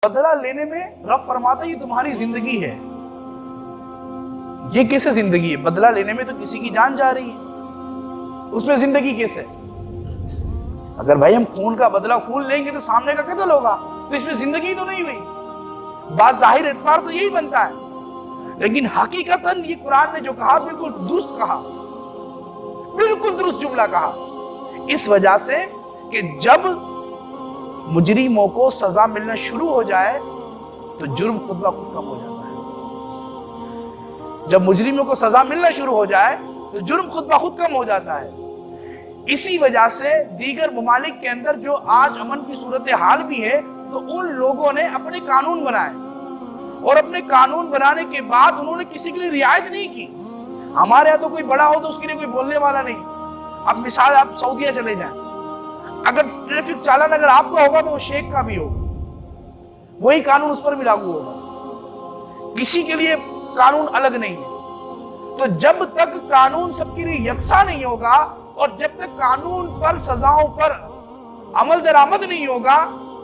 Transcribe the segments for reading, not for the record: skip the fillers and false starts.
بدلہ لینے میں رب فرماتا ہے یہ تمہاری زندگی ہے. یہ کیسے زندگی ہے؟ بدلہ لینے میں تو کسی کی جان جا رہی ہے، اس میں زندگی کیسے؟ اگر بھائی ہم خون کا بدلہ خون لیں گے تو سامنے کا قتل ہوگا، تو اس میں زندگی تو نہیں ہوئی. بات ظاہر اعتبار تو یہی بنتا ہے، لیکن حقیقتاً یہ قرآن نے جو کہا بالکل درست کہا، بالکل درست جملہ کہا. اس وجہ سے کہ جب مجرموں کو سزا ملنا شروع ہو جائے تو جرم خود بخود کم ہو جاتا ہے. جب مجرموں کو سزا ملنا شروع ہو جائے تو جرم خود بخود کم ہو جاتا ہے. اسی وجہ سے دیگر ممالک کے اندر جو آج امن کی صورتحال بھی ہے تو ان لوگوں نے اپنے قانون بنائے، اور اپنے قانون بنانے کے بعد انہوں نے کسی کے لیے رعایت نہیں کی. ہمارے یہاں تو کوئی بڑا ہو تو اس کے لیے کوئی بولنے والا نہیں. اب مثال آپ سعودیہ چلے جائیں، اگر ٹریفک چالان اگر آپ کا ہوگا تو وہ شیخ کا بھی ہوگا، وہی قانون اس پر بھی لاگو ہوگا، کسی کے لیے قانون الگ نہیں ہے. تو جب تک قانون سب کے لیے یکساں نہیں ہوگا اور جب تک قانون پر سزاؤں پر عمل درآمد نہیں ہوگا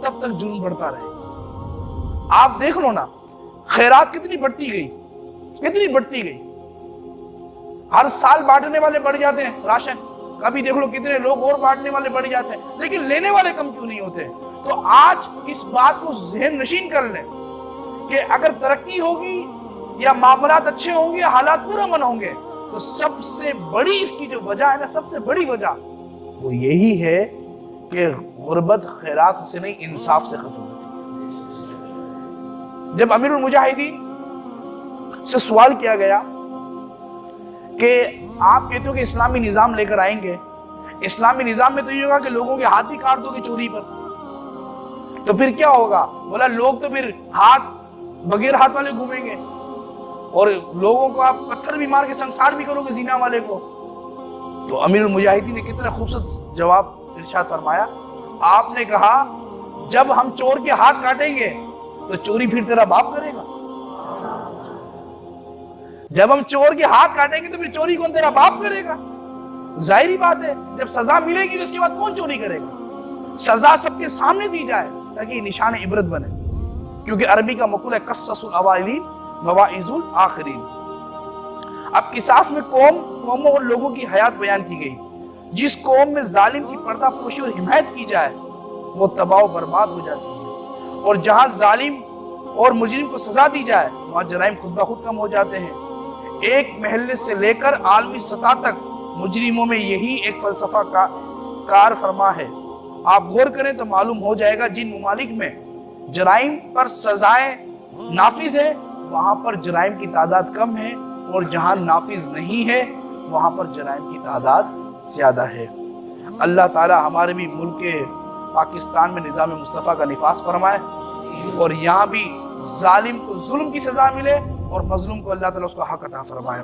تب تک جرم بڑھتا رہے گا. آپ دیکھ لو نا، خیرات کتنی بڑھتی گئی، کتنی بڑھتی گئی. ہر سال بانٹنے والے بڑھ جاتے ہیں، راشن کبھی دیکھ لو کتنے لوگ اور بانٹنے والے بڑھ جاتے ہیں، لیکن لینے والے کم کیوں نہیں ہوتے. تو آج اس بات کو ذہن نشین کر لیں کہ اگر ترقی ہوگی یا معاملات اچھے ہوں گے، حالات پرامن ہوں گے، تو سب سے بڑی اس کی جو وجہ ہے نا، سب سے بڑی وجہ وہ یہی ہے کہ غربت خیرات سے نہیں انصاف سے ختم ہوتی. جب امیر المجاہدین سے سوال کیا گیا کہ آپ کہتے ہو کہ اسلامی نظام لے کر آئیں گے، اسلامی نظام میں تو یہ ہوگا کہ لوگوں کے ہاتھ بھی کاٹ دو گے چوری پر، تو پھر کیا ہوگا؟ بولا لوگ تو پھر بغیر ہاتھ والے گھومیں گے، اور لوگوں کو آپ پتھر بھی مار کے سنسار بھی کرو گے زنا والے کو. تو امیر المجاہدین نے کتنا خوبصورت جواب ارشاد فرمایا. آپ نے کہا جب ہم چور کے ہاتھ کاٹیں گے تو چوری پھر تیرا باپ کرے گا. جب ہم چور کے ہاتھ کاٹیں گے تو پھر چوری کون تیرا باپ کرے گا؟ ظاہری بات ہے، جب سزا ملے گی تو اس کے بعد کون چوری کرے گا؟ سزا سب کے سامنے دی جائے تاکہ یہ نشان عبرت بنے، کیونکہ عربی کا مقولہ ہے قصص الاوائلین مواعظ الآخرین. اب قصاص میں قوموں اور لوگوں کی حیات بیان کی گئی. جس قوم میں ظالم کی پردہ پوشی اور حمایت کی جائے وہ تباہ و برباد ہو جاتی ہے، اور جہاں ظالم اور مجرم کو سزا دی جائے وہاں جرائم خود بخود کم ہو جاتے ہیں. ایک محلے سے لے کر عالمی سطح تک مجرموں میں یہی ایک فلسفہ کار فرما ہے. آپ غور کریں تو معلوم ہو جائے گا جن ممالک میں جرائم پر سزائیں نافذ ہے وہاں پر جرائم کی تعداد کم ہے، اور جہاں نافذ نہیں ہے وہاں پر جرائم کی تعداد زیادہ ہے. اللہ تعالی ہمارے بھی ملک پاکستان میں نظام مصطفیٰ کا نفاذ فرمائے، اور یہاں بھی ظالم کو ظلم کی سزا ملے اور مظلوم کو اللہ تعالیٰ اس کا حق عطا فرمائے.